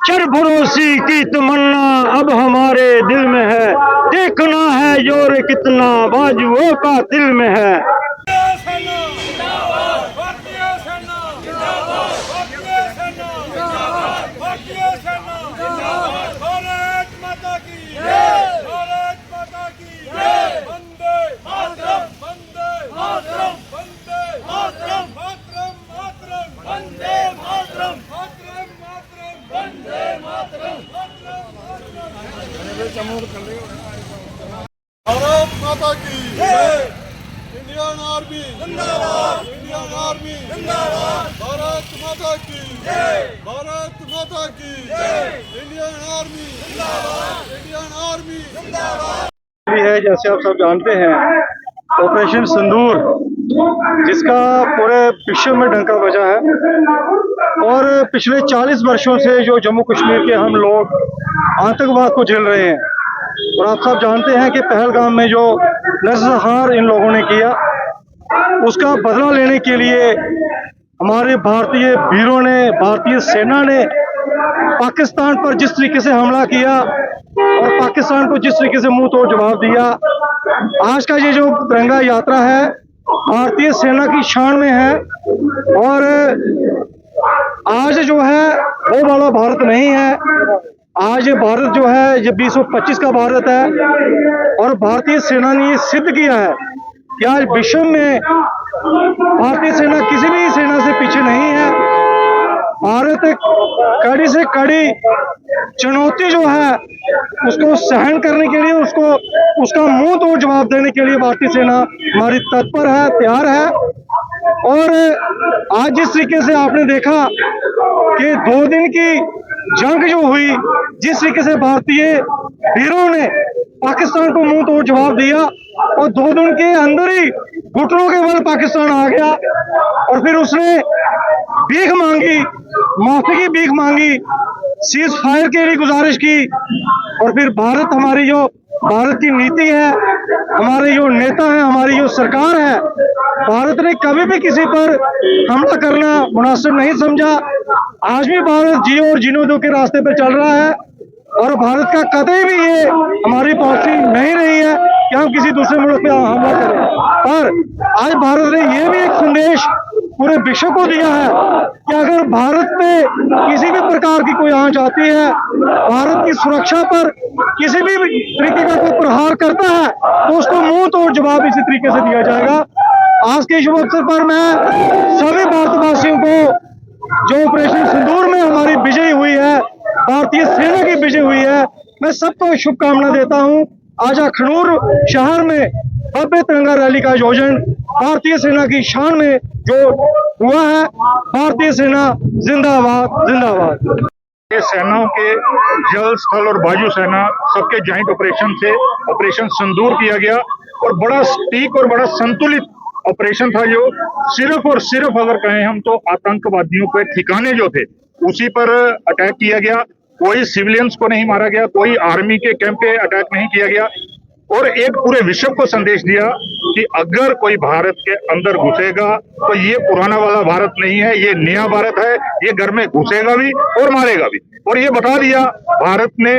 सरफरोशी की तमन्ना अब हमारे दिल में है, देखना है जोर कितना बाजुओं का दिल में है। भारत माता की जय। इंडियन आर्मी जिंदाबाद, इंडियन आर्मी जिंदाबाद। भारत माता की जय, भारत माता की जय। इंडियन आर्मी जिंदाबाद, इंडियन आर्मी जिंदाबाद। है जैसे आप सब जानते हैं ऑपरेशन सिंदूर, जिसका पूरे विश्व में डंका बजा है और पिछले 40 वर्षों से जो जम्मू कश्मीर के हम लोग आतंकवाद को झेल रहे हैं। और आप सब जानते हैं कि पहलगाम में जो नरसंहार इन लोगों ने किया, उसका बदला लेने के लिए हमारे भारतीय वीरों ने, भारतीय सेना ने पाकिस्तान पर जिस तरीके से हमला किया और पाकिस्तान को जिस तरीके से मुंह तोड़ जवाब दिया। आज का ये जो तिरंगा यात्रा है भारतीय सेना की शान में है और आज जो है वो वाला भारत नहीं है। आज भारत जो है ये 2025 का भारत है और भारतीय सेना ने ये सिद्ध किया है कि आज विश्व में भारतीय सेना किसी भी सेना से पीछे नहीं है। भारत कड़ी से कड़ी चुनौती जो है उसको सहन करने के लिए, उसका मुंह तोड़ जवाब देने के लिए भारतीय सेना हमारी तत्पर है, तैयार है। और आज जिस तरीके से आपने देखा कि 2 दिन की जंग जो हुई, जिस तरीके से भारतीय वीरों ने पाकिस्तान को मुंह तोड़ जवाब दिया और 2 दिन के अंदर ही घुटनों के बल पाकिस्तान आ गया और फिर उसने भीख मांगी, माफी की भीख मांगी, सीज फायर के लिए गुजारिश की। और फिर भारत, हमारी जो भारत की नीति है, हमारे जो नेता हैं, हमारी जो सरकार है, भारत ने कभी भी किसी पर हमला करना मुनासिब नहीं समझा। आज भी भारत जियो और जीनो दो के रास्ते पर चल रहा है और भारत का कतई भी ये हमारी पॉलिसी नहीं रही है कि हम किसी दूसरे मुल्क पे हमला करें। पर आज भारत ने ये भी एक संदेश पूरे विश्व को दिया है कि अगर भारत पे किसी भी प्रकार की कोई आंच आती है, भारत की सुरक्षा पर किसी भी तरीके का कोई प्रहार करता है तो उसको मुंह तोड़ जवाब इसी तरीके से दिया जाएगा। आज के शुभ अवसर पर मैं सभी भारतवासियों को, जो ऑपरेशन सिंदूर में हमारी विजय हुई है, भारतीय सेना की विजय हुई है, मैं सबको शुभकामना देता हूं। आज अखनूर शहर में भव्य तिरंगा रैली का आयोजन भारतीय सेना की शान में जो हुआ है। भारतीय सेना जिंदाबाद, जिंदाबाद। ये सेनाओं के जल, स्थल और वायु सेना सबके ज्वाइंट ऑपरेशन से ऑपरेशन सिंदूर किया गया और बड़ा सटीक और बड़ा संतुलित ऑपरेशन था, जो सिर्फ और सिर्फ अगर कहें हम तो आतंकवादियों के ठिकाने जो थे उसी पर अटैक किया गया। कोई सिविलियंस को नहीं मारा गया, कोई आर्मी के कैंप पे अटैक नहीं किया गया और एक पूरे विश्व को संदेश दिया कि अगर कोई भारत के अंदर घुसेगा तो ये पुराना वाला भारत नहीं है, ये नया भारत है, ये घर में घुसेगा भी और मारेगा भी। और ये बता दिया भारत ने,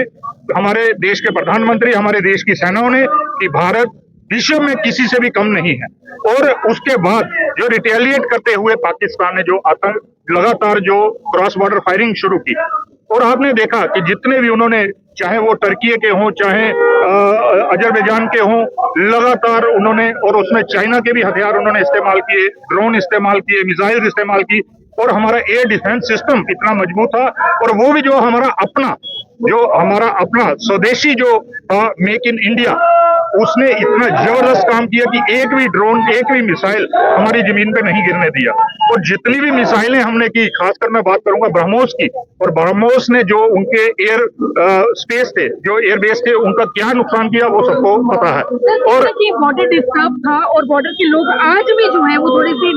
हमारे देश के प्रधानमंत्री, हमारे देश की सेनाओं ने कि भारत विश्व में किसी से भी कम नहीं है। और उसके बाद जो रिटेलिएट करते हुए पाकिस्तान ने जो आतंक लगातार जो क्रॉस बॉर्डर फायरिंग शुरू की और आपने देखा कि जितने भी उन्होंने, चाहे वो टर्की के हों, चाहे अजरबैजान के हों, लगातार उन्होंने, और उसमें चाइना के भी हथियार उन्होंने इस्तेमाल किए, ड्रोन इस्तेमाल किए, मिसाइल इस्तेमाल की और हमारा एयर डिफेंस सिस्टम इतना मजबूत था। और वो भी जो हमारा अपना स्वदेशी जो था मेक इन इंडिया, उसने इतना जबरदस्त काम किया कि एक भी ड्रोन, एक भी मिसाइल हमारी जमीन पे नहीं गिरने दिया। और जितनी भी मिसाइलें हमने की, खासकर मैं बात करूंगा ब्रह्मोस की, और ब्रह्मोस ने जो उनके एयर स्पेस थे, जो एयर बेस थे, उनका क्या नुकसान किया वो सबको पता है। और बॉर्डर डिस्टर्ब था और बॉर्डर के लोग आज भी जो है वो थोड़ी सी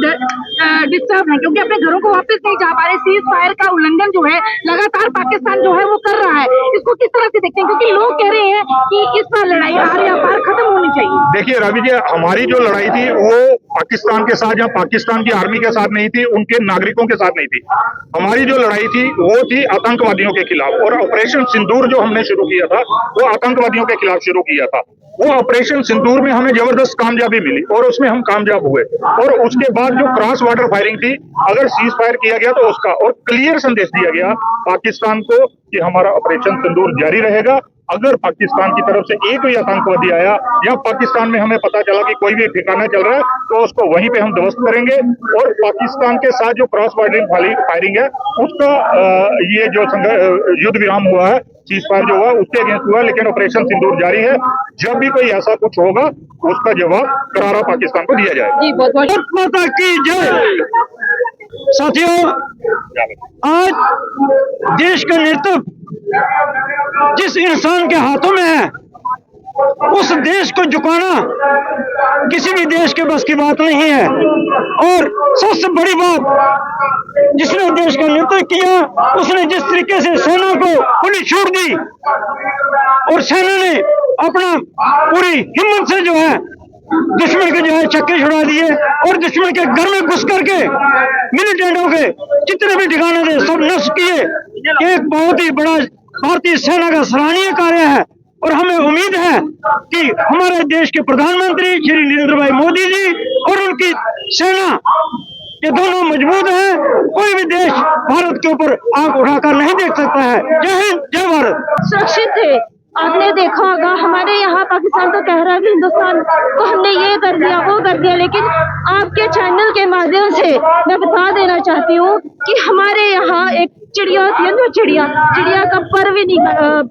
डिस्टर्ब है क्योंकि अपने घरों को वापस नहीं जा पा रहे। सीज फायर का उल्लंघन जो है लगातार पाकिस्तान जो है वो कर रहा है, इसको किस तरह से देखते हैं? क्योंकि लोग कह रहे हैं कि इस बार लड़ाई हार या पार खत्म होनी चाहिए। देखिए रवि जी, हमारी जो लड़ाई थी वो पाकिस्तान के साथ या पाकिस्तान की आर्मी के साथ नहीं थी, उनके नागरिकों के साथ नहीं थी। हमारी जो लड़ाई थी वो थी आतंकवादियों के खिलाफ, और ऑपरेशन सिंदूर जो हमने शुरू किया था वो आतंकवादियों के खिलाफ शुरू किया था। वो ऑपरेशन सिंदूर में हमें जबरदस्त कामयाबी मिली और उसमें हम कामयाब हुए। और उसके बाद जो क्रॉस बॉर्डर फायरिंग थी, अगर सीज फायर किया गया तो उसका और क्लियर संदेश दिया गया पाकिस्तान को कि हमारा ऑपरेशन सिंदूर जारी रहेगा। अगर पाकिस्तान की तरफ से एक भी आतंकवादी आया या पाकिस्तान में हमें पता चला कि कोई भी ठिकाना चल रहा है तो उसको वहीं पे हम ध्वस्त करेंगे। और पाकिस्तान के साथ जो क्रॉस बॉर्डर फायरिंग है उसका ये जो युद्ध विराम हुआ है, सीज फायर जो हुआ उसके अगेंस्ट हुआ, लेकिन ऑपरेशन सिंदूर जारी है। जब भी कोई ऐसा कुछ होगा उसका जवाब करारा पाकिस्तान को दिया जाएगा। जी बहुत बहुत माता की जय। साथियों, आज देश का नेतृत्व जिस इंसान के हाथों में है, उस देश को झुकाना किसी भी देश के बस की बात नहीं है। और सबसे बड़ी बात, जिसने देश का नेतृत्व किया उसने जिस तरीके से सेना को खुली छूट दी और सेना ने अपना पूरी हिम्मत से जो है दुश्मन के जो है चक्के छुड़ा दिए और दुश्मन के घर में घुस करके मिलिटेंटों के जितने भी ठिकाने थे सब नष्ट किए। एक बहुत ही बड़ा भारतीय सेना का सराहनीय कार्य है और हमें उम्मीद है कि हमारे देश के प्रधानमंत्री श्री नरेंद्र भाई मोदी जी और उनकी सेना ये दोनों मजबूत हैं। कोई भी देश भारत के ऊपर आंख उठाकर नहीं देख सकता है। जय हिंद, जय भारत। सुरक्षित थे। आपने देखा होगा हमारे यहाँ पाकिस्तान तो कह रहा है कि हिंदुस्तान को हमने ये कर दिया वो कर दिया, लेकिन आपके चैनल के माध्यम से मैं बता देना चाहती हूँ कि हमारे यहाँ एक चिड़िया होती है ना, चिड़िया का पर भी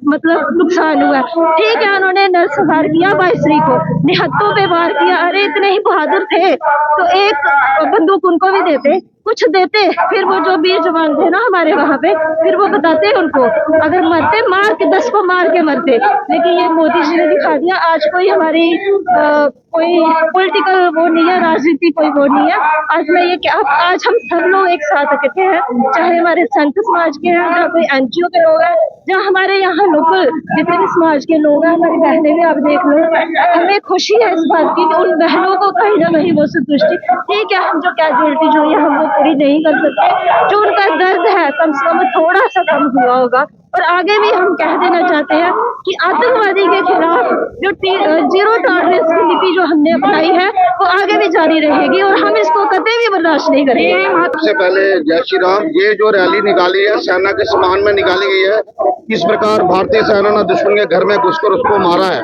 मतलब नुकसान हुआ। ठीक है, उन्होंने नरसंहार किया 22 तारीख को, निहत्तों पे वार किया। अरे इतने ही बहादुर थे तो एक बंदूक उनको भी देते, कुछ देते, फिर वो जो वीर जवान थे ना हमारे वहाँ पे, फिर वो बताते उनको अगर मरते मार के 10 को मार के मरते। लेकिन ये मोदी जी ने दिखा दिया। आज कोई हमारी कोई पॉलिटिकल वो नहीं है, राजनीति कोई वो नहीं है। आज मैं ये कि आज हम सब लोग एक साथ इकट्ठे हैं, चाहे हमारे संत समाज के हैं या कोई NGO के लोग हैं, जहाँ हमारे यहाँ लोकल जितने भी समाज के लोग हैं, हमारी बहनें भी आप देख लो। हमें खुशी है इस बात की कि उन बहनों को कहीं ना कहीं वो संतुष्टि, ठीक है हम जो कैजुअलिटी जो है हम वो पूरी नहीं कर सकते, जो उनका दर्द है कम से कम थोड़ा सा कम हुआ होगा। और आगे भी हम कह देना चाहते हैं कि आतंकवादी के खिलाफ जो जीरो टॉलरेंस की नीति जो हमने अपनाई है वो आगे भी जारी रहेगी और हम इसको कभी भी बर्दाश्त नहीं करेंगे। सबसे पहले जय श्री राम। ये जो रैली निकाली है सेना के सम्मान में निकाली गई है। इस प्रकार भारतीय सेना ने दुश्मन के घर में घुसकर उसको मारा है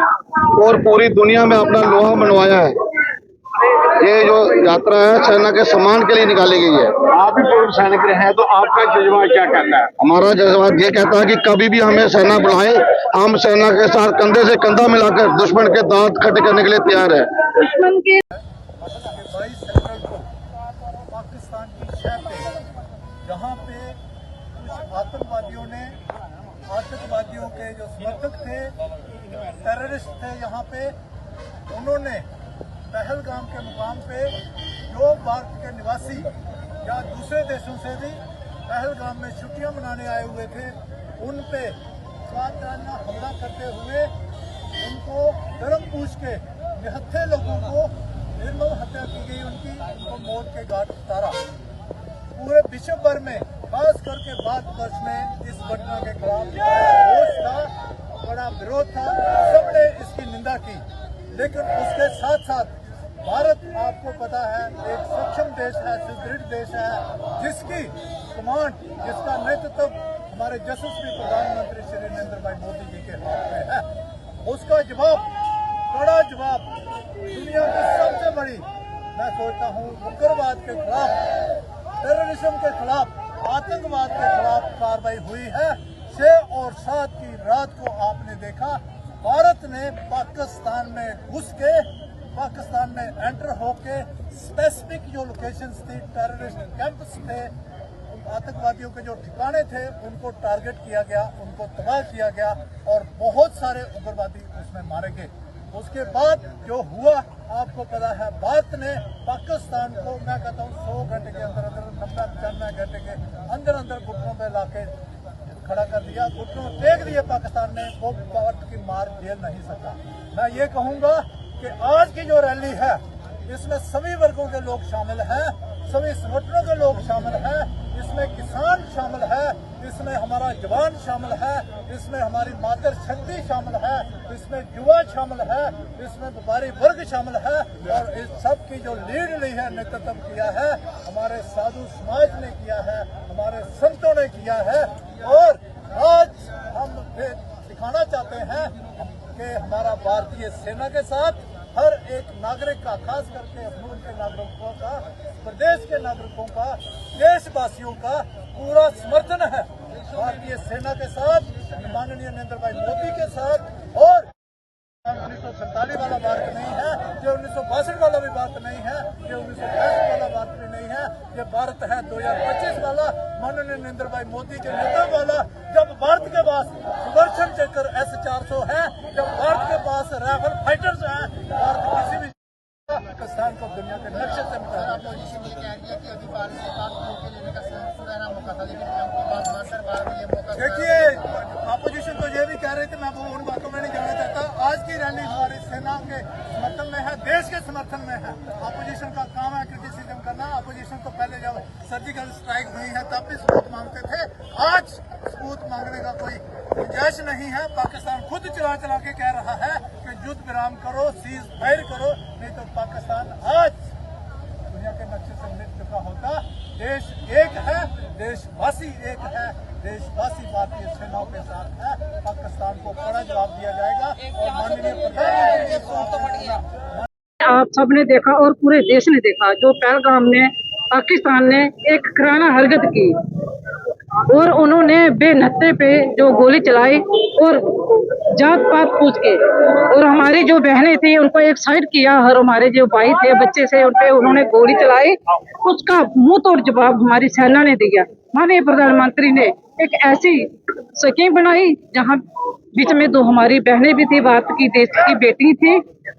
और पूरी दुनिया में अपना लोहा मनवाया है। ये जो यात्रा है सेना के सम्मान के लिए निकाली गई है। आप भी पूर्व सैनिक रहे हैं तो आपका जज्बा क्या कहता है? हमारा जज्बा ये कहता है कि कभी भी हमें सेना बुलाए, हम सेना के साथ कंधे से कंधा मिलाकर दुश्मन के दांत खट्टे करने के लिए तैयार है। दुश्मन के 22 अप्रैल को पाकिस्तान की शहर पे जहाँ पे कुछ आतंकवादियों के जो समर्थक थे, टेररिस्ट थे, यहाँ पे उन्होंने पहलगाम के मुकाम पे जो भारत के निवासी या दूसरे देशों से भी पहलगाम में छुट्टियां मनाने आए हुए थे, उन पे कातिलाना हमला करते हुए उनको गर्म पूछ के निहत्थे लोगों को निर्मम हत्या की गई, उनको मौत के घाट उतारा। पूरे विश्व भर में खास करके भारतवर्ष में इस घटना के खिलाफ रोष था, बड़ा विरोध था, सबने इसकी निंदा की। लेकिन उसके साथ साथ भारत आपको पता है एक सक्षम देश है, सुदृढ़ देश है, जिसकी कमांड, जिसका नेतृत्व हमारे यशस्वी प्रधानमंत्री श्री नरेंद्र भाई मोदी जी के हाथ में है। उसका जवाब, बड़ा जवाब, दुनिया की सबसे बड़ी मैं सोचता हूँ उग्रवाद के खिलाफ, टेररिज्म के खिलाफ, आतंकवाद के खिलाफ कार्रवाई हुई है। 6 और 7 की रात को आपने देखा भारत ने पाकिस्तान में घुस के, पाकिस्तान में एंटर होके स्पेसिफिक जो लोकेशंस थी, टेररिस्ट कैंप्स थे, आतंकवादियों के जो ठिकाने थे उनको टारगेट किया गया, उनको तबाह किया गया और बहुत सारे उग्रवादी उसमें मारे गए। उसके बाद जो हुआ आपको पता है, भारत ने पाकिस्तान को मैं कहता हूँ 100 घंटे के अंदर अंदर, 90-95 घंटे के अंदर अंदर घुटनों पे लाके खड़ा कर दिया, घुटनों टेक दिए पाकिस्तान ने, वो भारत की मार झेल नहीं सका। मैं ये कहूँगा कि आज की जो रैली है इसमें सभी वर्गों के लोग शामिल हैं, सभी संगठनों के लोग शामिल हैं, इसमें किसान शामिल है, इसमें हमारा जवान शामिल है, इसमें हमारी मातर शक्ति शामिल है, इसमें युवा शामिल है, इसमें व्यापारी वर्ग शामिल है और इस सब की जो लीड ली है, नेतृत्व किया है, हमारे साधु समाज ने किया है, हमारे संतों ने किया है। और आज हम दिखाना चाहते हैं कि हमारा भारतीय सेना के साथ हर एक नागरिक का, खास करके अखनूर के नागरिकों का, प्रदेश के नागरिकों का, देशवासियों का पूरा समर्थन है। भारतीय सेना के साथ, माननीय नरेंद्र भाई मोदी के साथ। और 1947 वाला भारत नहीं है, ये 1962 वाला भी भारत नहीं है, ये 1965 वाला भारत भी नहीं है, ये भारत है 2025 वाला, माननीय नरेंद्र भाई मोदी के नेतृत्व वाला। जब भारत के पास सुदर्शन चक्र S-400 है, जब भारत के पास राइफल फाइटर्स हैं, भारत किसी भी पाकिस्तान को दुनिया के नक्शे से मिटाना। देखिए, अपोजिशन तो ये भी कह रहे थे, मैं वो उन बातों में नहीं जाना चाहता। आज की रैली हमारी सेना के समर्थन में है, देश के समर्थन में है। अपोजिशन का काम है क्रिटिसिज्म करना। अपोजिशन को पहले जब सर्जिकल स्ट्राइक हुई है तब भी सबूत मांगते थे, आज सबूत मांगने का कोई गुंजाइश नहीं है। पाकिस्तान खुद चला चला के कह रहा है कि युद्ध विराम करो, सीज फायर करो, नहीं तो पाकिस्तान आज दुनिया के नक्शे से मिट चुका होता। देश एक है, देशवासी एक है, देशवासी भारतीय सेनाओं के साथ है। पाकिस्तान को कड़ा जवाब दिया जाएगा और माननीय प्रधानमंत्री आप सबने देखा और पूरे देश ने देखा जो पहलगाम में पाकिस्तान ने एक कराना हरकत की और उन्होंने बेनहत्ते पे जो गोली चलाई और जात पात पूछ के, और हमारी जो बहनें थी उनको एक साइड किया और हमारे जो भाई थे, बच्चे थे, उन पे उन्होंने गोली चलाई। उसका मुंह तोड़ जवाब हमारी सेना ने दिया। माननीय प्रधानमंत्री ने एक ऐसी स्कीम बनाई जहां बीच में दो हमारी बहनें भी थी, भारत की देश की बेटी थी,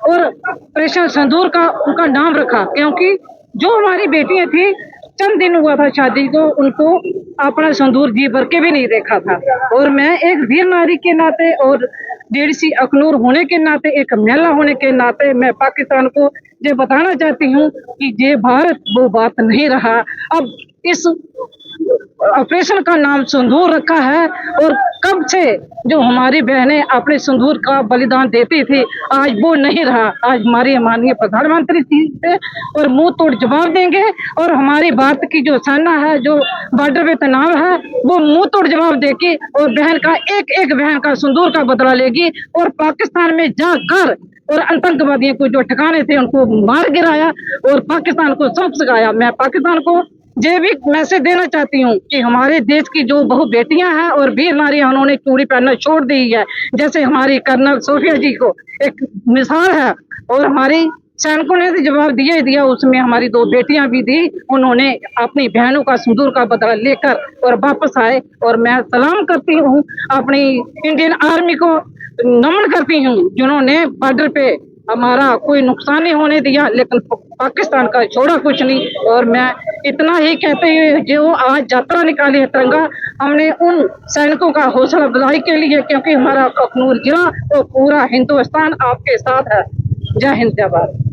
और ऑपरेशन सिंदूर का उनका नाम रखा, क्योंकि जो हमारी बेटियां थी चंद दिन हुआ था शादी को, उनको अपना सिंदूर जी भर के भी नहीं देखा था। और मैं एक वीर नारी के नाते और DDC अखनूर होने के नाते, एक महिला होने के नाते, मैं पाकिस्तान को ये बताना चाहती हूँ कि ये भारत वो बात नहीं रहा। अब इस ऑपरेशन का नाम सिंदूर रखा है और कब से जो हमारी बहनें अपने सिंदूर का बलिदान देती थी, आज वो नहीं रहा। आज हमारी माननीय प्रधानमंत्री जी से और मुंह तोड़ जवाब देंगे और हमारी भारत की जो सेना है, जो बॉर्डर पे तैनात है, वो मुंह तोड़ जवाब देगी और बहन का एक एक बहन का सिंदूर का बदला लेगी। और पाकिस्तान में जाकर और आतंकवादियों को जो ठिकाने थे उनको मार गिराया और पाकिस्तान को सबक सिखाया। मैं पाकिस्तान को ये भी मैसेज देना चाहती हूँ कि हमारे देश की जो बहु बेटियां हैं और वीर नारियां, उन्होंने चूड़ी पहनना छोड़ दी है। जैसे हमारी कर्नल सोफिया जी को एक मिसाल है और हमारी सैनिकों ने तो जवाब दिया ही दिया, उसमें हमारी दो बेटियां भी दी, उन्होंने अपनी बहनों का सिंदूर का बदला लेकर और वापस आए। और मैं सलाम करती हूँ अपनी इंडियन आर्मी को, नमन करती हूँ जिन्होंने बॉर्डर पे हमारा कोई नुकसान नहीं होने दिया, लेकिन पाकिस्तान का छोड़ा कुछ नहीं। और मैं इतना ही कहते हुए जो आज यात्रा निकाली है तिरंगा, हमने उन सैनिकों का हौसला अफजाई के लिए, क्योंकि हमारा अखनूर जिला और पूरा हिंदुस्तान आपके साथ है। जय हिंद, जय भारत।